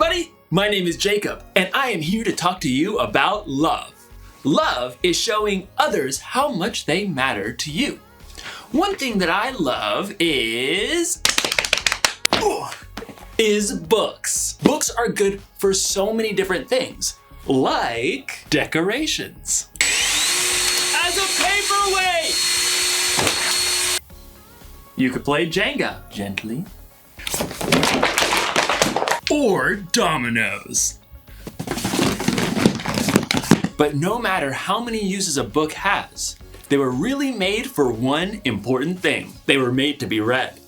everybody, my name is Jacob, and I am here to talk to you about love. Love is showing others how much they matter to you. One thing that I love is books. Books are good for so many different things, like decorations. As a paperweight! You could play Jenga gently. Or dominoes. But no matter how many uses a book has, they were really made for one important thing. They were made to be read.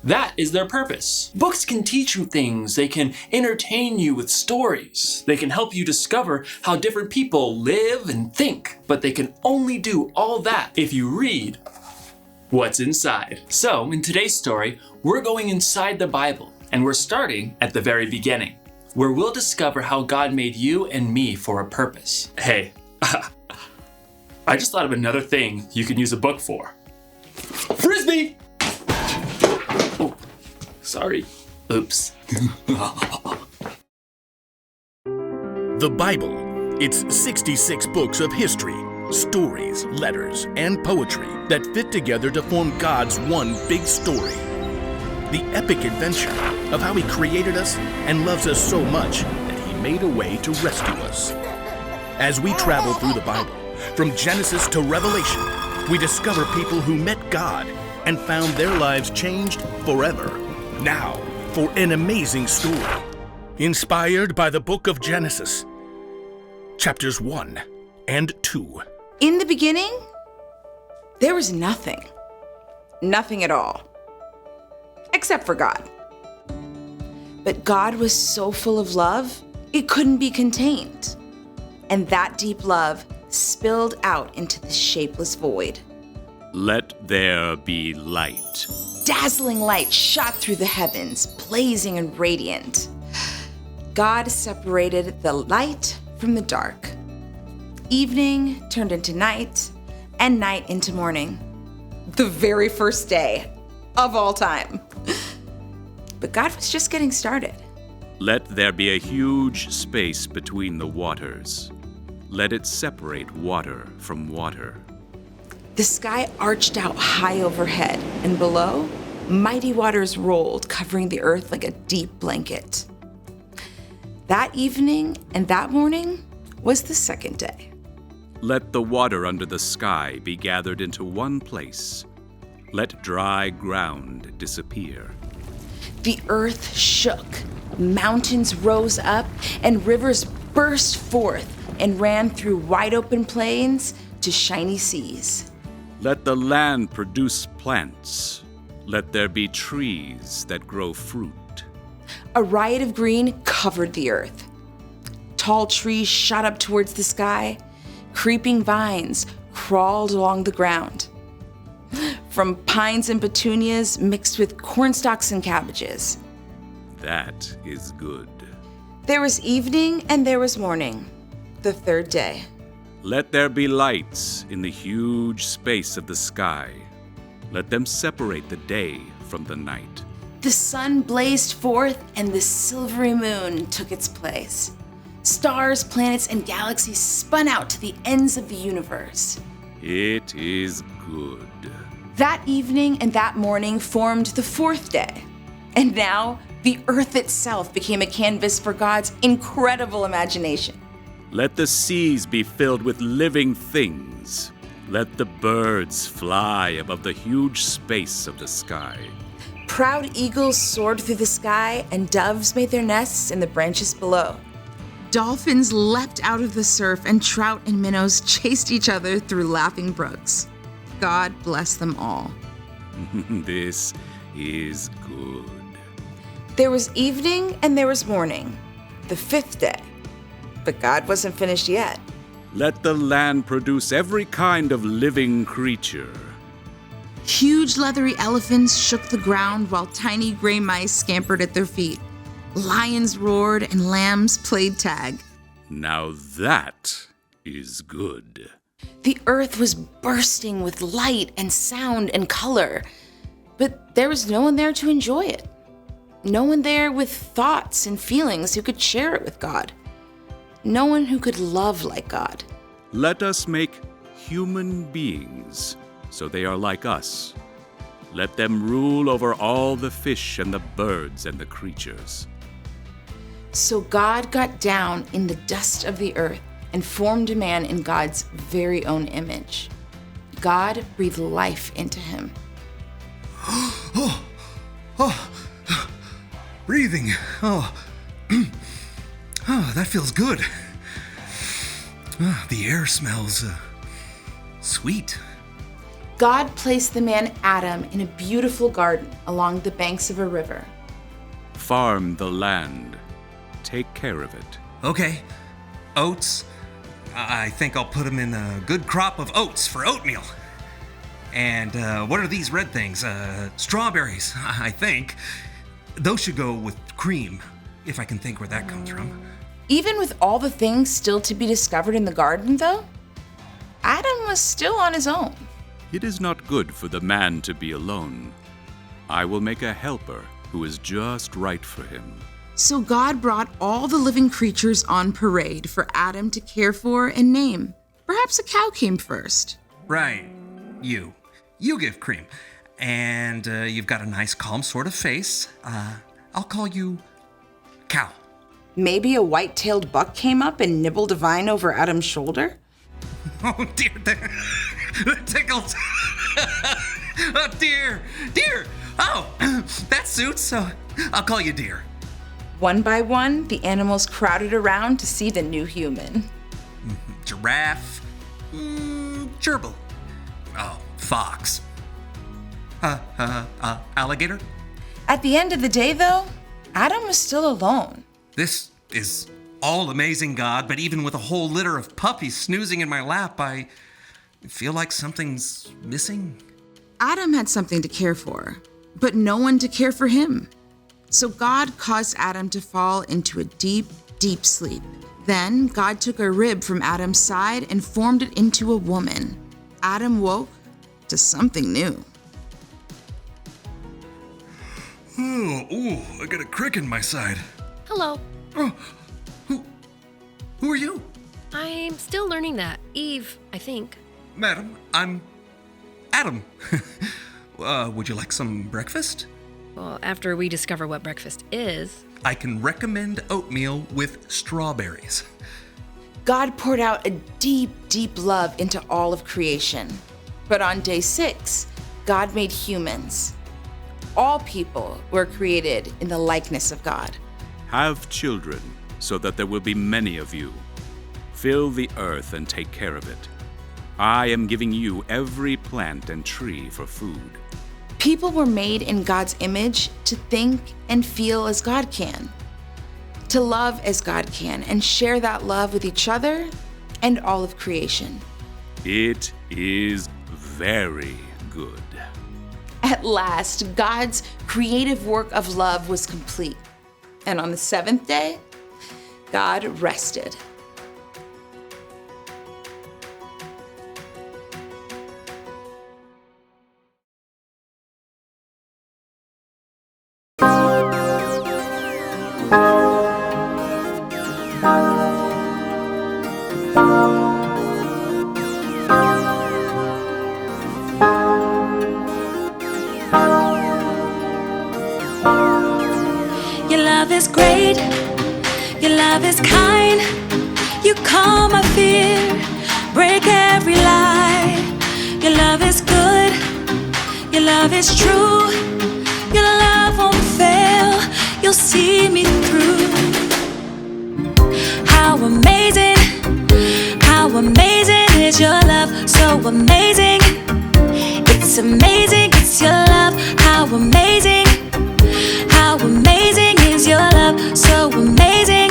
That is their purpose. Books can teach you things. They can entertain you with stories. They can help you discover how different people live and think. But they can only do all that if you read what's inside. So, in today's story, we're going inside the Bible, and we're starting at the very beginning, where we'll discover how God made you and me for a purpose. Hey, I just thought of another thing you can use a book for. Frisbee! Oh, sorry. Oops. The Bible. It's 66 books of history, stories, letters, and poetry that fit together to form God's one big story. The epic adventure of how He created us and loves us so much that He made a way to rescue us. As we travel through the Bible, from Genesis to Revelation, we discover people who met God and found their lives changed forever. Now, for an amazing story, inspired by the book of Genesis, chapters 1 and 2. In the beginning, there was nothing. Nothing at all. Except for God. But God was so full of love, it couldn't be contained. And that deep love spilled out into the shapeless void. Let there be light. Dazzling light shot through the heavens, blazing and radiant. God separated the light from the dark. Evening turned into night, and night into morning. The very first day of all time. But God was just getting started. Let there be a huge space between the waters. Let it separate water from water. The sky arched out high overhead, and below, mighty waters rolled, covering the earth like a deep blanket. That evening and that morning was the second day. Let the water under the sky be gathered into one place. Let dry ground disappear. The earth shook, mountains rose up, and rivers burst forth and ran through wide open plains to shiny seas. Let the land produce plants. Let there be trees that grow fruit. A riot of green covered the earth. Tall trees shot up towards the sky. Creeping vines crawled along the ground. From pines and petunias mixed with cornstalks and cabbages. That is good. There was evening and there was morning, the third day. Let there be lights in the huge space of the sky. Let them separate the day from the night. The sun blazed forth and the silvery moon took its place. Stars, planets, and galaxies spun out to the ends of the universe. It is good. That evening and that morning formed the fourth day. And now, the earth itself became a canvas for God's incredible imagination. Let the seas be filled with living things. Let the birds fly above the huge space of the sky. Proud eagles soared through the sky, and doves made their nests in the branches below. Dolphins leapt out of the surf, and trout and minnows chased each other through laughing brooks. God bless them all. This is good. There was evening and there was morning, the fifth day. But God wasn't finished yet. Let the land produce every kind of living creature. Huge leathery elephants shook the ground while tiny gray mice scampered at their feet. Lions roared and lambs played tag. Now that is good. The earth was bursting with light and sound and color, but there was no one there to enjoy it. No one there with thoughts and feelings who could share it with God. No one who could love like God. Let us make human beings so they are like us. Let them rule over all the fish and the birds and the creatures. So God got down in the dust of the earth and formed a man in God's very own image. God breathed life into him. Breathing. Oh, that feels good. The air smells sweet. God placed the man Adam in a beautiful garden along the banks of a river. Farm the land. Take care of it. Okay, oats. I think I'll put them in a good crop of oats for oatmeal. And what are these red things? Strawberries, I think. Those should go with cream, if I can think where that comes from. Even with all the things still to be discovered in the garden, though, Adam was still on his own. It is not good for the man to be alone. I will make a helper who is just right for him. So God brought all the living creatures on parade for Adam to care for and name. Perhaps a cow came first. Right, you. You give cream. And you've got a nice, calm sort of face. I'll call you Cow. Maybe a white-tailed buck came up and nibbled a vine over Adam's shoulder? Oh, dear, that tickles. Oh, dear. Oh, that suits, so I'll call you Deer. One by one, the animals crowded around to see the new human. Giraffe. Gerbil. Oh, fox. Alligator? At the end of the day, though, Adam was still alone. This is all amazing, God, but even with a whole litter of puppies snoozing in my lap, I feel like something's missing. Adam had something to care for, but no one to care for him. So God caused Adam to fall into a deep, deep sleep. Then God took a rib from Adam's side and formed it into a woman. Adam woke to something new. Oh, I got a crick in my side. Hello. Oh, who are you? I'm still learning that. Eve, I think. Madam, I'm Adam. Would you like some breakfast? Well, after we discover what breakfast is. I can recommend oatmeal with strawberries. God poured out a deep, deep love into all of creation. But on day 6, God made humans. All people were created in the likeness of God. Have children, so that there will be many of you. Fill the earth and take care of it. I am giving you every plant and tree for food. People were made in God's image to think and feel as God can, to love as God can, and share that love with each other and all of creation. It is very good. At last, God's creative work of love was complete. And on the 7th day, God rested. Your love is great, your love is kind. You calm my fear, break every lie. Your love is good, your love is true. Your love won't fail, you'll see me through. How amazing is your love, so amazing. It's amazing, it's your love, how amazing is your love, so amazing.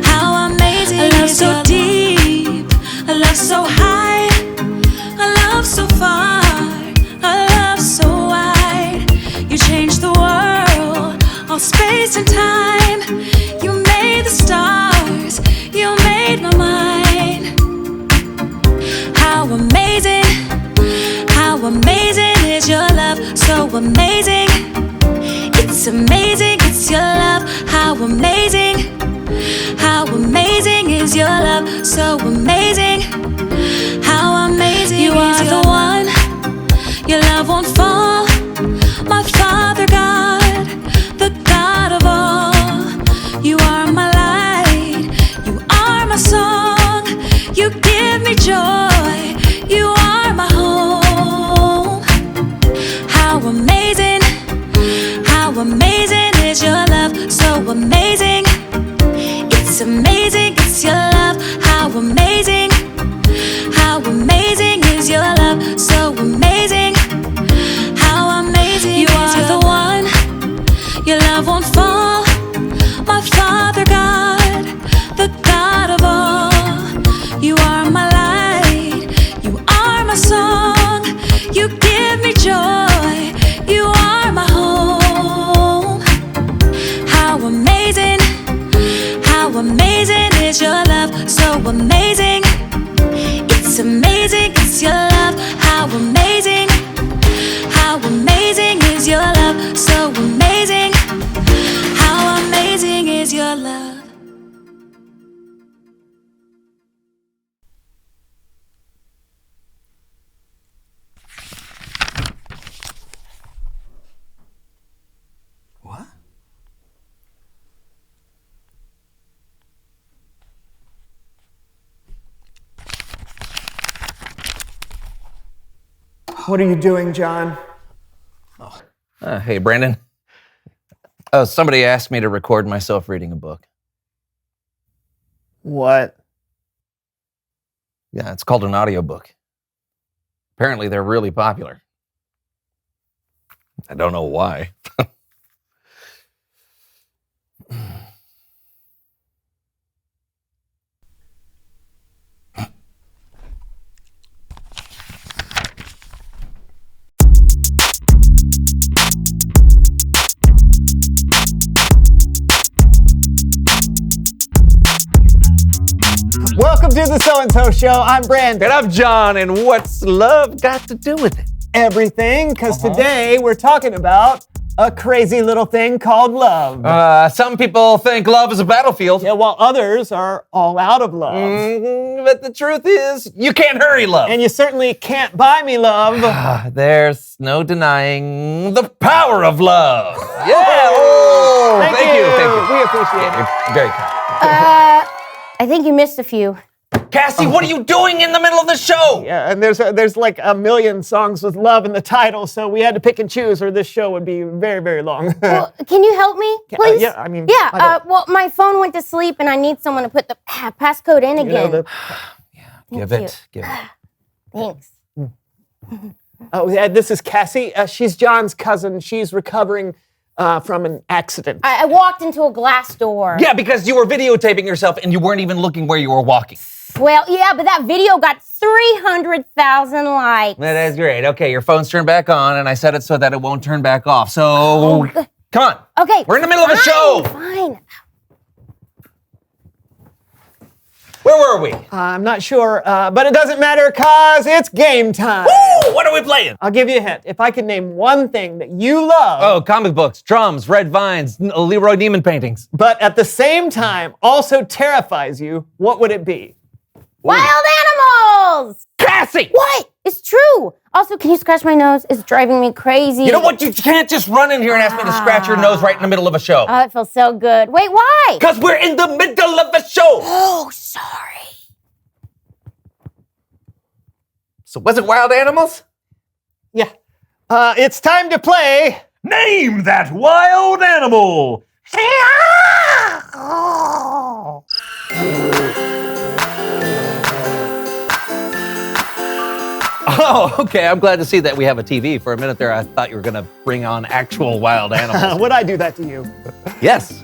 How amazing a love so deep, a love so high, a love so far, a love so wide. You changed the world, all space and time. You made the stars, you made my mind. How amazing is your love, so amazing. It's It's amazing, it's your love. How amazing is your love. So amazing, how amazing you are the one. Your love won't fall. My Father God, the God of all. You are my light, you are my song. You give me joy, you are my home. How amazing is your love. So amazing, it's amazing, it's your love. How amazing is your love. So amazing, how amazing you are the one. Your love won't fall. My Father God, the God of all. You are my light, you are my song. You give me joy, you are my home. How amazing is your love. So amazing, it's amazing, it's your love. How amazing is your love. So amazing, how amazing is your love. What? What are you doing, John? Hey, Brandon. Somebody asked me to record myself reading a book. What? Yeah, it's called an audiobook. Apparently, they're really popular. I don't know why. Welcome to the So-and-So Show. I'm Brandon. And I'm John, and what's love got to do with it? Everything, because today we're talking about a crazy little thing called love. Some people think love is a battlefield. Yeah, while others are all out of love. But the truth is, you can't hurry love. And you certainly can't buy me love. There's no denying the power of love. Yeah. Thank you. Thank you. We appreciate it. You're very kind. I think you missed a few. Cassie, what are you doing in the middle of the show? Yeah, and there's like a million songs with love in the title, so we had to pick and choose, or this show would be very, very long. Well, can you help me, please? Yeah, I mean... Yeah, well, my phone went to sleep, and I need someone to put the passcode in again. Give it. Thanks. Oh, yeah, this is Cassie. She's John's cousin. She's recovering from an accident. I walked into a glass door. Yeah, because you were videotaping yourself and you weren't even looking where you were walking. Well, yeah, but that video got 300,000 likes. That is great. Okay, your phone's turned back on, and I set it so that it won't turn back off. So, come on. Okay. We're in the middle of a show. Fine. Where were we? I'm not sure, but it doesn't matter because it's game time. Woo! What are we playing? I'll give you a hint. If I can name one thing that you love... Oh, comic books, drums, red vines, Leroy Neiman paintings. But at the same time also terrifies you, what would it be? Wild animals! Cassie! What? It's true. Also, can you scratch my nose? It's driving me crazy. You know what? You can't just run in here and ask me to scratch your nose right in the middle of a show. Oh, it feels so good. Wait, why? Because we're in the middle of a show. Oh, sorry. So was it wild animals? Yeah. It's time to play... Name that wild animal! Oh, okay. I'm glad to see that we have a TV. For a minute there, I thought you were going to bring on actual wild animals. Would I do that to you? Yes.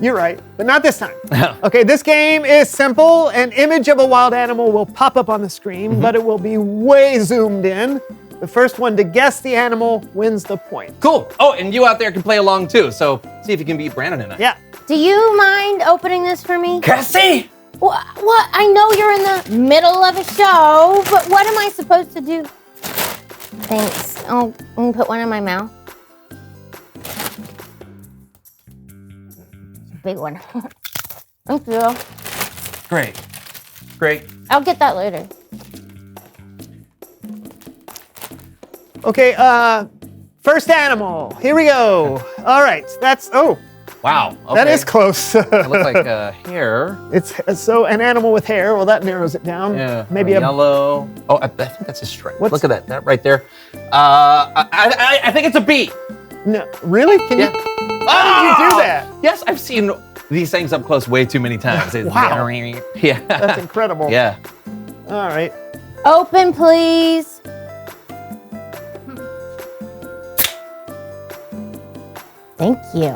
You're right, but not this time. Okay, this game is simple. An image of a wild animal will pop up on the screen, but it will be way zoomed in. The first one to guess the animal wins the point. Cool. Oh, and you out there can play along too, so see if you can beat Brandon tonight. Yeah. Do you mind opening this for me? Cassie! What? I know you're in the middle of a show, but what am I supposed to do? Thanks. Oh, I'm gonna put one in my mouth. big one. Thank you. Great. Great. I'll get that later. Okay, first animal. Here we go. All right, that's, Wow. Okay. that is close. It looks like hair. It's so an animal with hair. Well, that narrows it down. Yeah. Maybe a yellow. Oh, I think that's a stripe. What's- Look at that. That right there. I think it's a bee. No, really? Can you? How did you do that? Yes, I've seen these things up close way too many times. Wow. Yeah. That's incredible. Yeah. All right. Open, please. Thank you.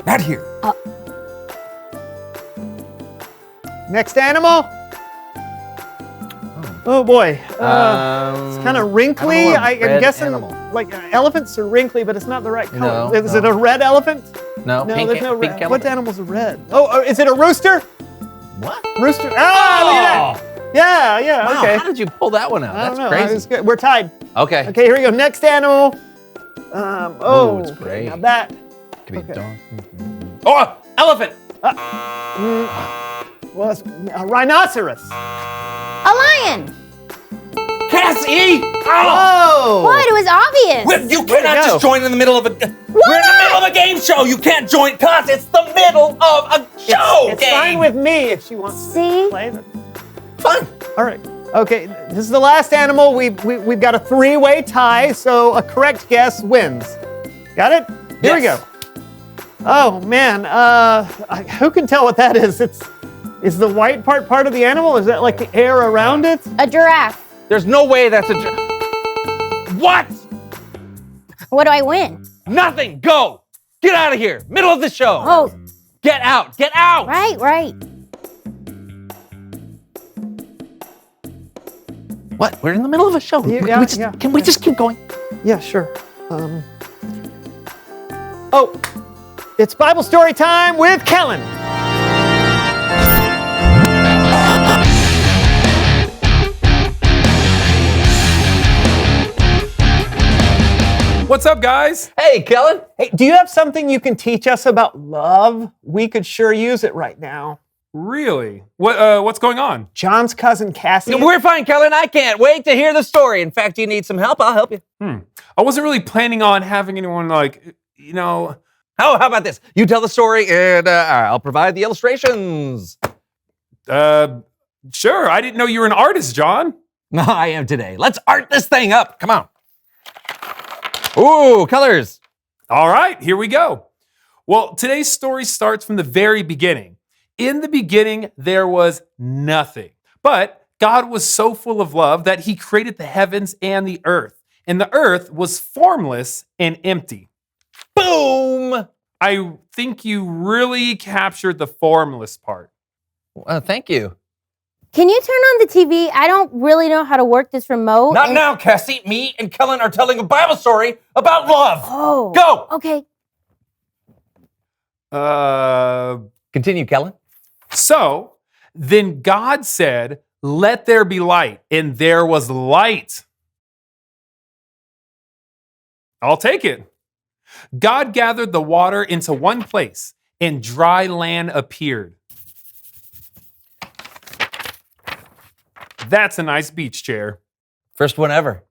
Not here. Next animal. Oh boy. It's kind of wrinkly. I'm guessing like elephants are wrinkly, but it's not the right color. No, Is it a red elephant? No, No, pink, there's no pink red. elephant. What animals are red? Oh, is it a rooster? What? Rooster. Ah, look at that. Yeah, Wow, okay. how did you pull that one out? I don't That's know. crazy. It's good. We're tied. Okay. Okay, here we go. Next animal. It's great. Now that. Could be Okay. dog. Oh, elephant. Well, it's a rhinoceros. A lion. Cassie! Oh! What? It was obvious. You cannot go. just join in the middle of a. We're in the middle of a game show. You can't join because it's the middle of a show. It's fine with me if she wants to See? play. Fine. All right. Okay, this is the last animal. We've got a three-way tie, so a correct guess wins. Got it? Here we go. Yes. Oh man, who can tell what that is? Is the white part of the animal? Is that like the air around it? A giraffe. There's no way that's a. What? What do I win? Nothing. Go. Get out of here. Middle of the show. Oh, Get out. Get out. right. What? We're in the middle of a show. Yeah, Can we just keep going? Yeah, sure. Oh, it's Bible story time with Kellen. What's up, guys? Hey, Kellen. Hey, do you have something you can teach us about love? We could sure use it right now. Really? What's going on? John's cousin Cassie. We're fine, Kellen. I can't wait to hear the story. In fact, you need some help. I'll help you. I wasn't really planning on having anyone Oh, how about this? You tell the story and I'll provide the illustrations. Sure. I didn't know you were an artist, John. No, I am today. Let's art this thing up. Come on. Ooh, colors. All right, here we go. Well, today's story starts from the very beginning. In the beginning, there was nothing. But God was so full of love that he created the heavens and the earth. And the earth was formless and empty. Boom. I think you really captured the formless part. Thank you. Can you turn on the TV? I don't really know how to work this remote. Not now, Cassie. Me and Kellen are telling a Bible story about love. Oh. Go. Okay. Continue, Kellen. So then God said, "Let there be light," and there was light. I'll take it. God gathered the water into one place, and dry land appeared. That's a nice beach chair. First one ever.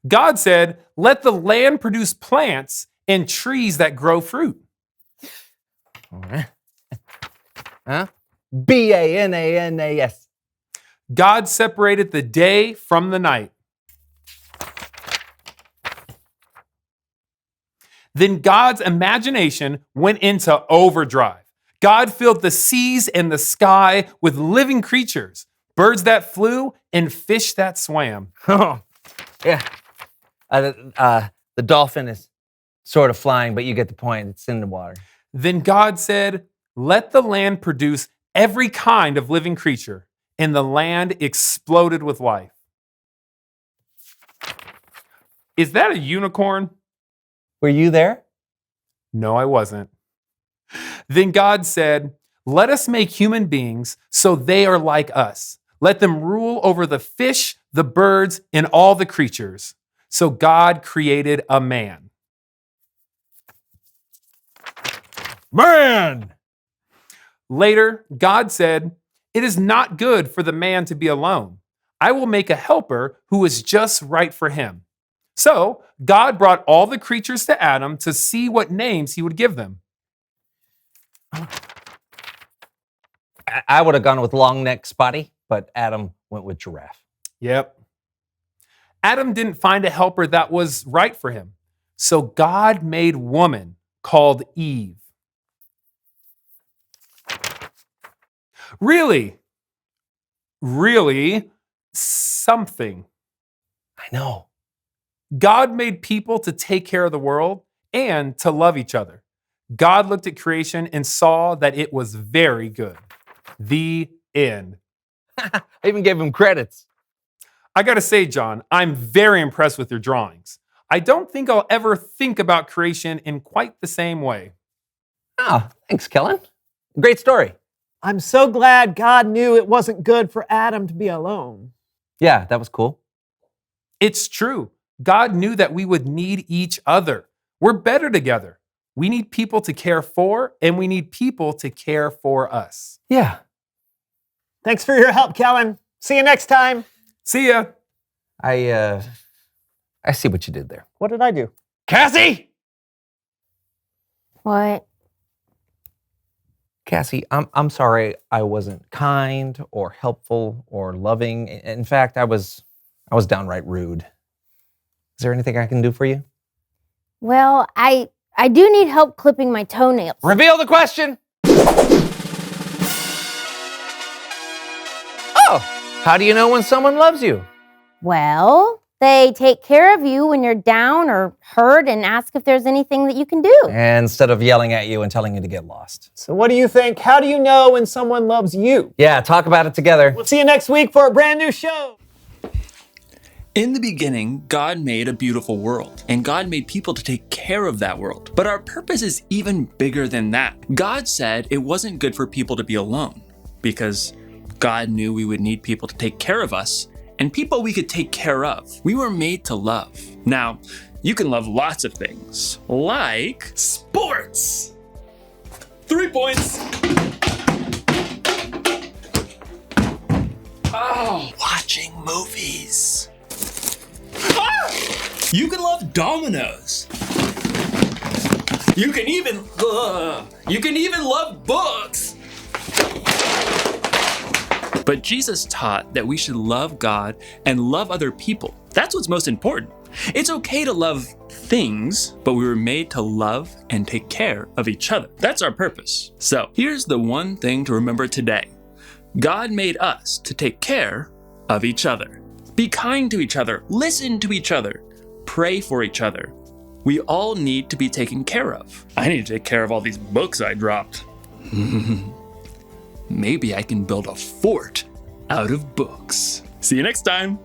God said, "Let the land produce plants and trees that grow fruit." All right. Huh? BANANAS. God separated the day from the night. Then God's imagination went into overdrive. God filled the seas and the sky with living creatures, birds that flew and fish that swam. Oh, yeah. The dolphin is sort of flying, but you get the point. It's in the water. Then God said, "Let the land produce every kind of living creature." And the land exploded with life. Is that a unicorn? Were you there? No, I wasn't. Then God said, "Let us make human beings so they are like us. Let them rule over the fish, the birds, and all the creatures." So God created a man. Man! Later, God said, "It is not good for the man to be alone. I will make a helper who is just right for him." So God brought all the creatures to Adam to see what names he would give them. I would have gone with long neck Spotty, but Adam went with giraffe. Yep. Adam didn't find a helper that was right for him. So God made woman called Eve. Really something. I know. God made people to take care of the world and to love each other. God looked at creation and saw that it was very good. The end. I even gave him credits. I gotta say, John, I'm very impressed with your drawings. I don't think I'll ever think about creation in quite the same way. Oh, thanks, Kellen. Great story. I'm so glad God knew it wasn't good for Adam to be alone. Yeah, that was cool. It's true. God knew that we would need each other. We're better together. We need people to care for, and we need people to care for us. Yeah. Thanks for your help, Kellen. See you next time. See ya. I see what you did there. What did I do? Cassie! What? Cassie, I'm sorry I wasn't kind or helpful or loving. In fact, I was downright rude. Is there anything I can do for you? Well, I do need help clipping my toenails. Reveal the question. Oh, how do you know when someone loves you? Well, they take care of you when you're down or hurt and ask if there's anything that you can do. Instead of yelling at you and telling you to get lost. So what do you think? How do you know when someone loves you? Yeah, talk about it together. We'll see you next week for a brand new show. In the beginning, God made a beautiful world, and God made people to take care of that world. But our purpose is even bigger than that. God said it wasn't good for people to be alone, because God knew we would need people to take care of us, and people we could take care of. We were made to love. Now, you can love lots of things, like sports. 3 points. Oh, watching movies. You can love dominoes. You can even love books. But Jesus taught that we should love God and love other people. That's what's most important. It's okay to love things, but we were made to love and take care of each other. That's our purpose. So here's the one thing to remember today. God made us to take care of each other. Be kind to each other. Listen to each other. Pray for each other. We all need to be taken care of. I need to take care of all these books I dropped. Maybe I can build a fort out of books. See you next time.